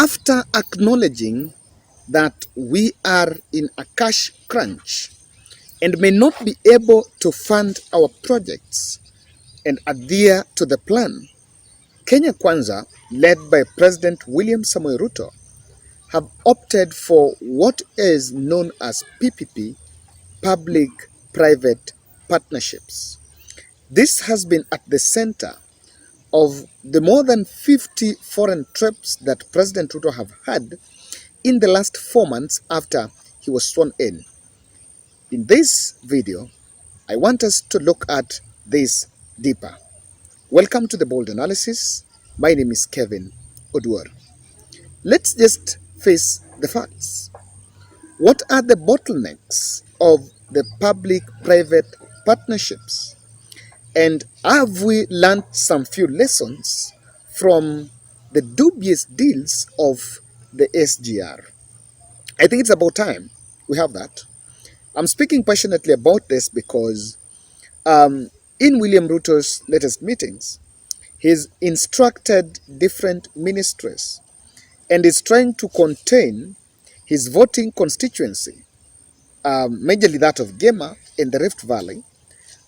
After acknowledging that we are in a cash crunch and may not be able to fund our projects and adhere to the plan, Kenya Kwanza, led by President William Samoei Ruto, have opted for what is known as PPP, public-private partnerships. This has been at the center of the more than 50 foreign trips that President Ruto have had in the last 4 months after he was sworn in. In this video, I want us to look at this deeper. Welcome to the Bold Analysis. My name is Kevin Oduor. Let's just face the facts. What are the bottlenecks of the public-private partnerships? And have we learned some few lessons from the dubious deals of the SGR? I think it's about time we have that. I'm speaking passionately about this because in William Ruto's latest meetings, he's instructed different ministries and is trying to contain his voting constituency, majorly that of Gema in the Rift Valley,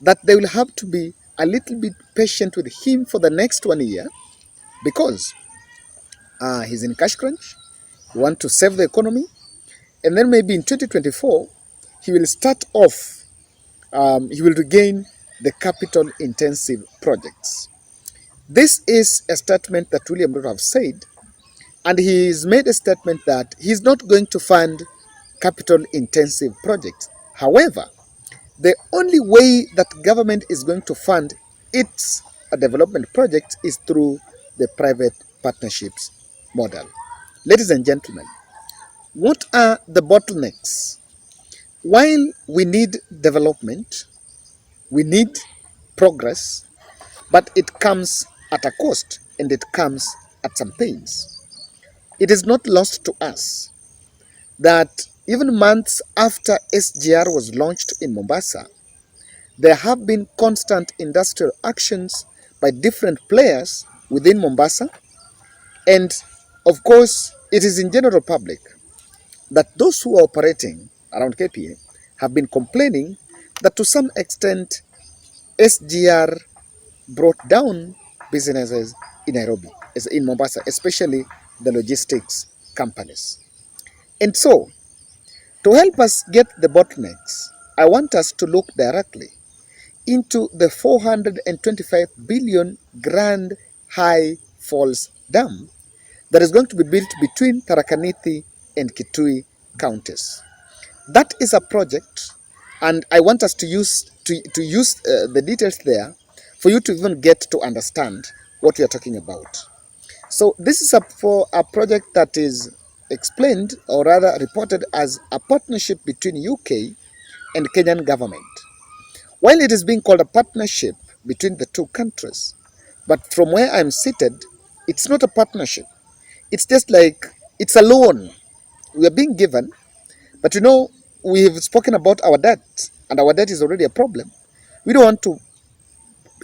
that they will have to be a little bit patient with him for the next 1 year because he's in cash crunch, he wants to save the economy, and then maybe in 2024, he will start off, he will regain the capital-intensive projects. This is a statement that William Ruto have said, and he's made a statement that he's not going to fund capital-intensive projects. However, the only way that government is going to fund its development project is through the private partnerships model. Ladies and gentlemen, what are the bottlenecks? While we need development, we need progress, but it comes at a cost and it comes at some pains. It is not lost to us that even months after SGR was launched in Mombasa, there have been constant industrial actions by different players within Mombasa. And of course, it is in general public that those who are operating around KPA have been complaining that to some extent SGR brought down businesses in Nairobi, in Mombasa, especially the logistics companies. And so, to help us get the bottlenecks, I want us to look directly into the 425 billion Grand High Falls Dam that is going to be built between Tharaka Nithi and Kitui counties. That is a project, and I want us to use the details there for you to even get to understand what we are talking about. So this is for a project that is explained, or rather reported, as a partnership between UK and Kenyan government. While it is being called a partnership between the two countries, but from where I'm seated, it's not a partnership. It's just like, it's a loan we are being given, but you know, we have spoken about our debt, and our debt is already a problem. We don't want to,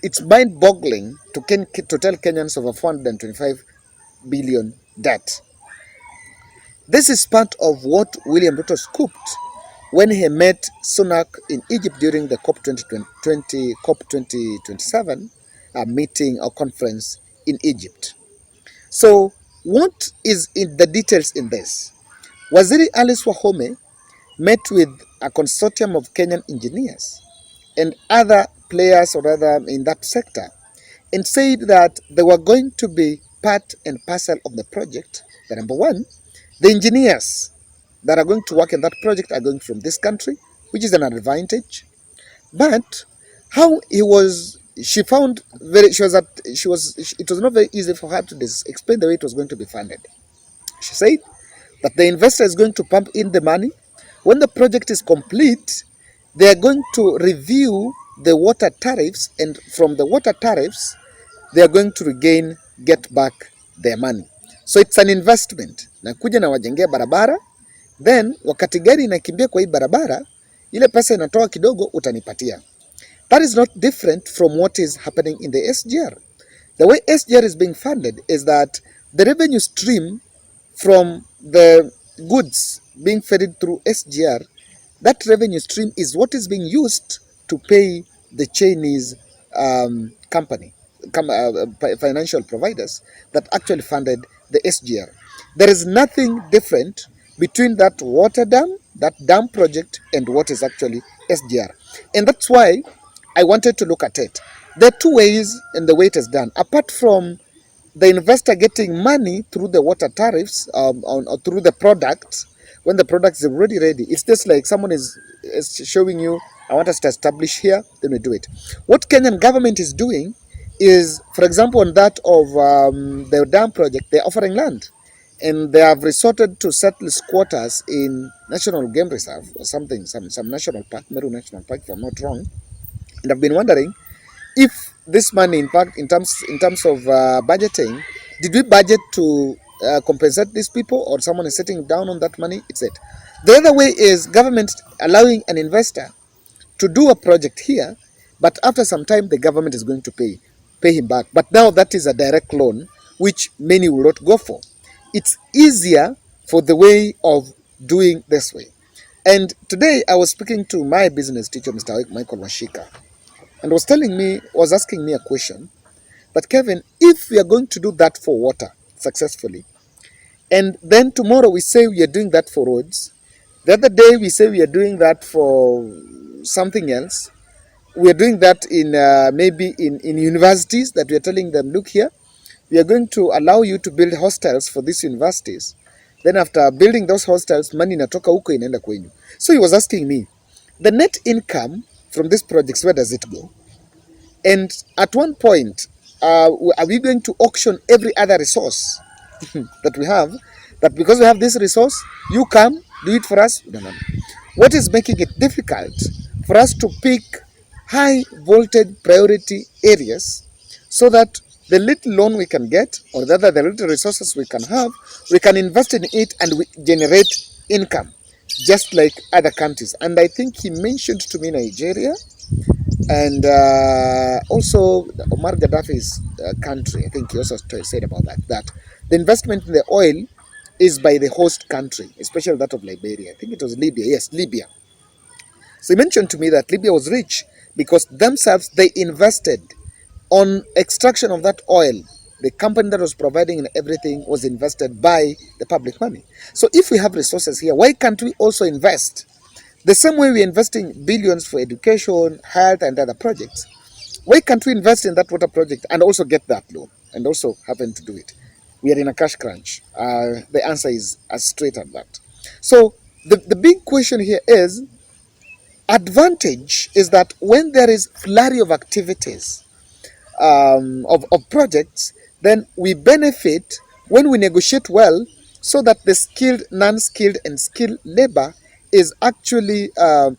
it's mind-boggling to tell Kenyans of a 425 billion debt. This is part of what William Ruto scooped when he met Sunak in Egypt during the COP 2027 meeting or conference in Egypt. So what is in the details in this? Waziri Alice Wahome met with a consortium of Kenyan engineers and other players, or rather in that sector, and said that they were going to be part and parcel of the project. The number one, the engineers that are going to work in that project are going from this country, which is an advantage. But how it was not very easy for her to explain the way it was going to be funded. She said that the investor is going to pump in the money. When the project is complete, they are going to review the water tariffs, and from the water tariffs, they are going to get back their money. So it's an investment. Nakuja na wajengea barabara, then wakati gari inakimbia kwa hii barabara, ile pesa inatoa kidogo utanipatia. That is not different from what is happening in the SGR. The way SGR is being funded is that the revenue stream from the goods being ferried through SGR, that revenue stream is what is being used to pay the Chinese company, financial providers that actually funded the SGR. There is nothing different between that water dam, that dam project, and what is actually SGR. And that's why I wanted to look at it. There are two ways in the way it is done. Apart from the investor getting money through the water tariffs or through the product, when the product is already ready, it's just like someone is showing you, I want us to establish here, then we do it. What Kenyan government is doing is, for example, on that of the dam project, they're offering land. And they have resorted to settle squatters in National Game Reserve or something, some national park, Meru National Park, if I'm not wrong. And I've been wondering if this money, in fact, in terms of budgeting, did we budget to compensate these people, or someone is sitting down on that money? It's it. The other way is government allowing an investor to do a project here, but after some time the government is going to pay him back. But now that is a direct loan, which many will not go for. It's easier for the way of doing this way. And today I was speaking to my business teacher, Mr. Michael Washika, and was asking me a question. But Kevin, if we are going to do that for water successfully, and then tomorrow we say we are doing that for roads, the other day we say we are doing that for something else, we are doing that in maybe in universities, that we are telling them, look here, we are going to allow you to build hostels for these universities. Then after building those hostels, money inatoka huko inaenda kwenyu. So he was asking me, the net income from these projects, where does it go? And at one point, are we going to auction every other resource that we have? That because we have this resource, you come, do it for us? No. What is making it difficult for us to pick high voltage priority areas so that the little loan we can get, or rather the little resources we can have, we can invest in it and we generate income, just like other countries. And I think he mentioned to me Nigeria, and also Omar Gaddafi's country. I think he also said about that the investment in the oil is by the host country, especially that of Liberia. I think it was Libya. Yes, Libya. So he mentioned to me that Libya was rich because themselves, they invested on extraction of that oil. The company that was providing and everything was invested by the public money. So if we have resources here, why can't we also invest the same way we're investing billions for education, health, and other projects? Why can't we invest in that water project and also get that loan and also happen to do it? We are in a cash crunch. The answer is as straight as that. So the big question here is, advantage is that when there is flurry of activities, of projects, then we benefit when we negotiate well, so that the skilled, non-skilled, and skilled labor is actually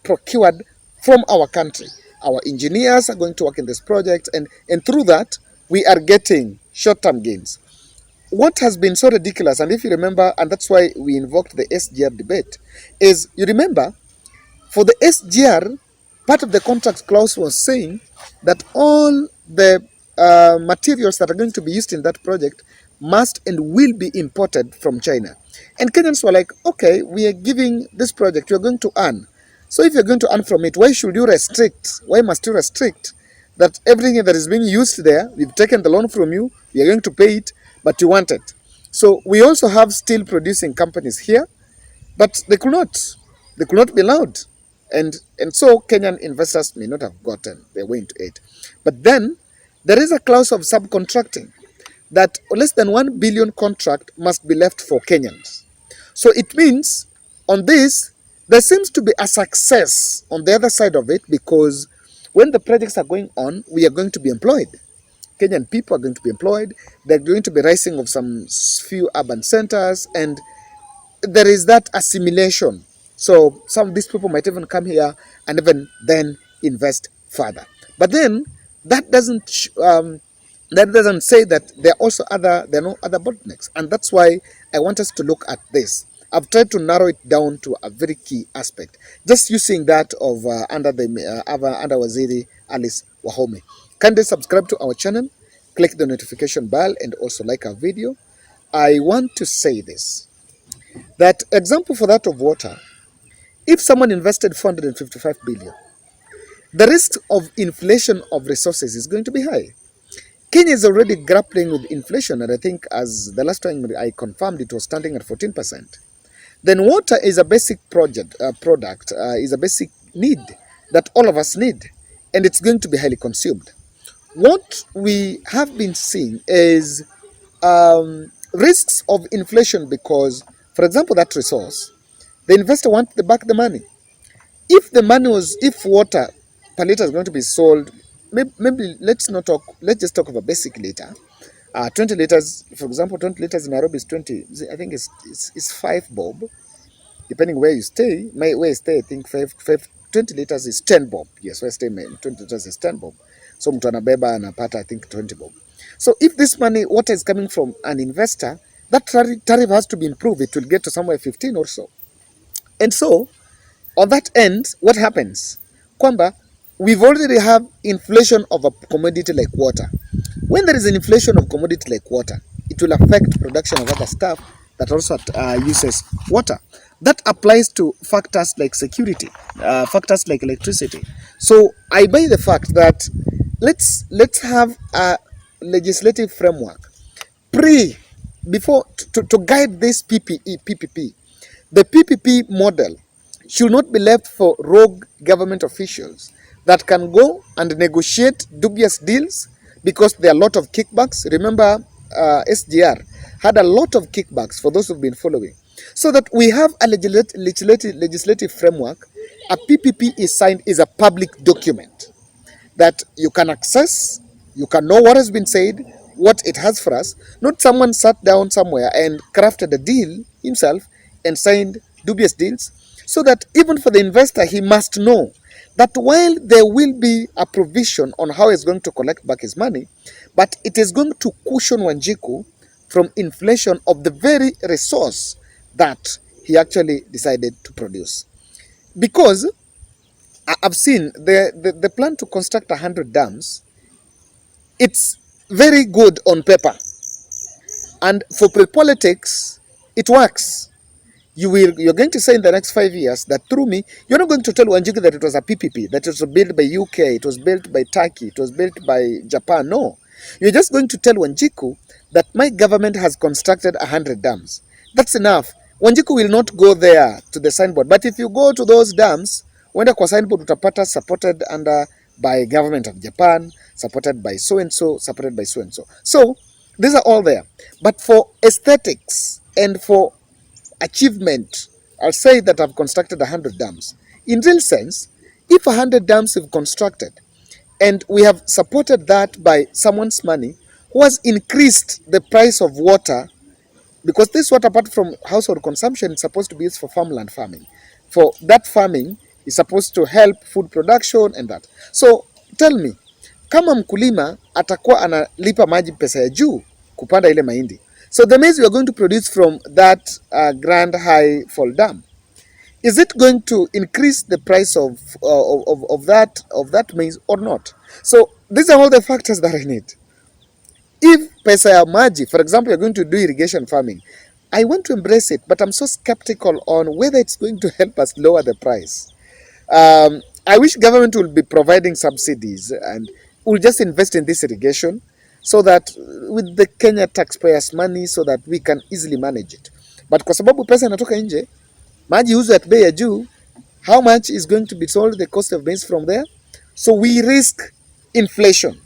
procured from our country. Our engineers are going to work in this project, and through that, we are getting short-term gains. What has been so ridiculous, and if you remember, and that's why we invoked the SGR debate, is, you remember, for the SGR, part of the contract clause was saying that all the materials that are going to be used in that project must and will be imported from China. And Kenyans were like, okay, we are giving this project, you're going to earn. So if you're going to earn from it, why should you restrict? Why must you restrict that everything that is being used there, we've taken the loan from you, we are going to pay it, but you want it. So we also have steel producing companies here, but they could not be allowed. And so Kenyan investors may not have gotten their way into it. But then there is a clause of subcontracting, that less than 1 billion contract must be left for Kenyans. So it means on this, there seems to be a success on the other side of it, because when the projects are going on, we are going to be employed. Kenyan people are going to be employed. They're going to be rising of some few urban centers, and there is that assimilation. So some of these people might even come here and even then invest further. But then that doesn't say that there are no other bottlenecks, and that's why I want us to look at this. I've tried to narrow it down to a very key aspect, just using that of under Waziri Alice Wahome. Kindly subscribe to our channel, click the notification bell, and also like our video. I want to say this: That example for that of water, if someone invested 455 billion, the risk of inflation of resources is going to be high. Kenya is already grappling with inflation, and I think as the last time I confirmed, it was standing at 14%. Then water is a basic product, is a basic need that all of us need, and it's going to be highly consumed. What we have been seeing is risks of inflation because, for example, that resource, the investor wants back the money. If the money was, if water per liter is going to be sold, maybe let's just talk of a basic liter. 20 liters, for example, 20 liters in Nairobi is 20, I think it's 5 bob, depending where you stay. Where I stay, I think 20 liters is 10 bob. Yes, where I stay, 20 liters is 10 bob. So mtu anabeba anapata, I think 20 bob. So if this money, water is coming from an investor, that tariff has to be improved. It will get to somewhere 15 or so. And so, on that end, what happens? Kwamba, we've already have inflation of a commodity like water. When there is an inflation of commodity like water, it will affect production of other stuff that also uses water. That applies to factors like security, factors like electricity. So I buy the fact that let's have a legislative framework before to guide this PPP. The PPP model should not be left for rogue government officials that can go and negotiate dubious deals because there are a lot of kickbacks. Remember, SGR had a lot of kickbacks for those who've been following. So that we have a legislative framework. A PPP is signed, is a public document that you can access, you can know what has been said, what it has for us. Not someone sat down somewhere and crafted a deal himself and signed dubious deals, so that even for the investor, he must know that while there will be a provision on how he's going to collect back his money, but it is going to cushion Wanjiku from inflation of the very resource that he actually decided to produce. Because I've seen the plan to construct 100 dams. It's very good on paper, and for politics, it works. You're going to say in the next 5 years that through me, you're not going to tell Wanjiku that it was a PPP, that it was built by UK, it was built by Turkey, it was built by Japan. No, you're just going to tell Wanjiku that my government has constructed 100 dams. That's enough. Wanjiku will not go there to the signboard, but if you go to those dams, wenda kwa signboard utapata supported under by government of Japan, supported by so and so, supported by so and so. So these are all there. But for aesthetics and for achievement, I'll say that I've constructed 100 dams. In real sense, if 100 dams have constructed and we have supported that by someone's money who has increased the price of water, because this water, apart from household consumption, is supposed to be used for farmland farming. For that farming is supposed to help food production and that. So tell me, kama mkulima atakuwa analipa maji pesa ya juu kupanda ile mahindi, so the maize we are going to produce from that Grand High Fall Dam, is it going to increase the price of that maize or not? So these are all the factors that I need. If pesa ya maji, for example, you're going to do irrigation farming, I want to embrace it, but I'm so skeptical on whether it's going to help us lower the price. I wish government will be providing subsidies and will just invest in this irrigation, so that with the Kenya taxpayers money, so that we can easily manage it. But kwa sababu pesa inatoka nje, maji uzwe at bei ya juu, how much is going to be sold, the cost of maize from there? So we risk inflation.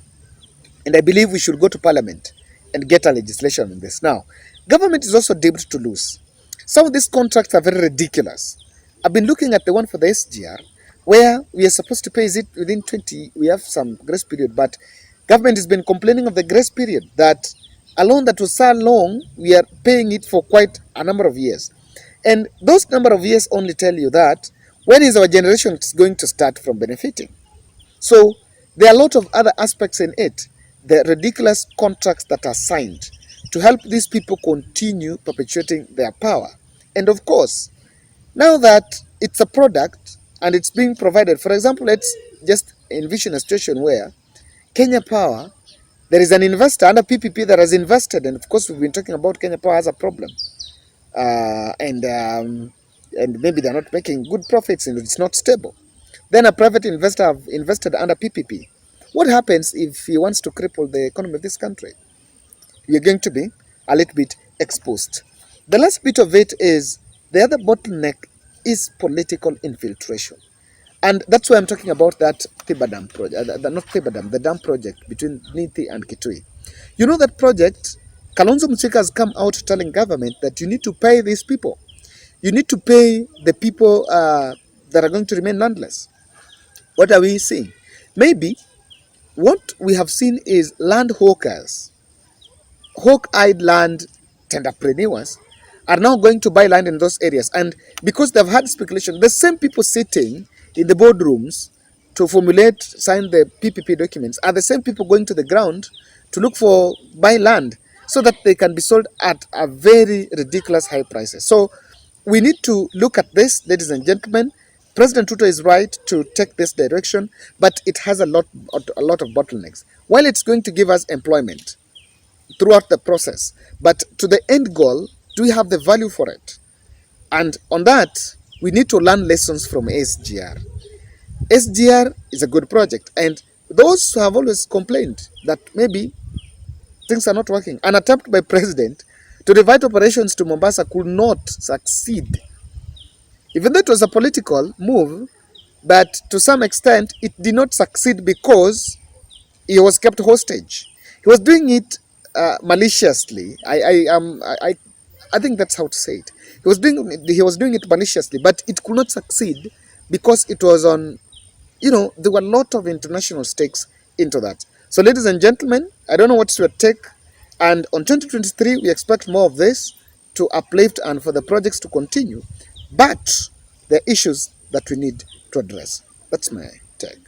And I believe we should go to parliament and get a legislation on this. Now, government is also deemed to lose. Some of these contracts are very ridiculous. I've been looking at the one for the SGR, where we are supposed to pay, is it within 20, we have some grace period, but government has been complaining of the grace period, that a loan that was so long, we are paying it for quite a number of years. And those number of years only tell you that when is our generation going to start from benefiting? So there are a lot of other aspects in it. The ridiculous contracts that are signed to help these people continue perpetuating their power. And of course, now that it's a product and it's being provided, for example, let's just envision a situation where Kenya Power, there is an investor under PPP that has invested, and of course we've been talking about Kenya Power has a problem. and maybe they're not making good profits and it's not stable. Then a private investor have invested under PPP. What happens if he wants to cripple the economy of this country? You're going to be a little bit exposed. The last bit of it is the other bottleneck is political infiltration. And that's why I'm talking about that Thiba Dam project, not Thiba Dam, the dam project between Nithi and Kitui. You know that project, Kalonzo Musyoka has come out telling government that you need to pay these people. You need to pay the people that are going to remain landless. What are we seeing? Maybe what we have seen is land hawkers, hawk-eyed land tenderpreneurs are now going to buy land in those areas. And because they've had speculation, the same people sitting in the boardrooms to formulate, sign the PPP documents are the same people going to the ground to look for buy land so that they can be sold at a very ridiculous high prices. So we need to look at this, ladies and gentlemen. President Ruto is right to take this direction, but it has a lot of bottlenecks. While it's going to give us employment throughout the process, but to the end goal, do we have the value for it? And on that, we need to learn lessons from SGR. SGR is a good project, and those who have always complained that maybe things are not working, an attempt by president to divide operations to Mombasa could not succeed. Even though it was a political move, but to some extent it did not succeed because he was kept hostage. He was doing it maliciously. I think that's how to say it. He was doing it maliciously, but it could not succeed because it was on. There were a lot of international stakes into that. So, ladies and gentlemen, I don't know what's your take, and on 2023 we expect more of this to uplift and for the projects to continue, but there are issues that we need to address. That's my take.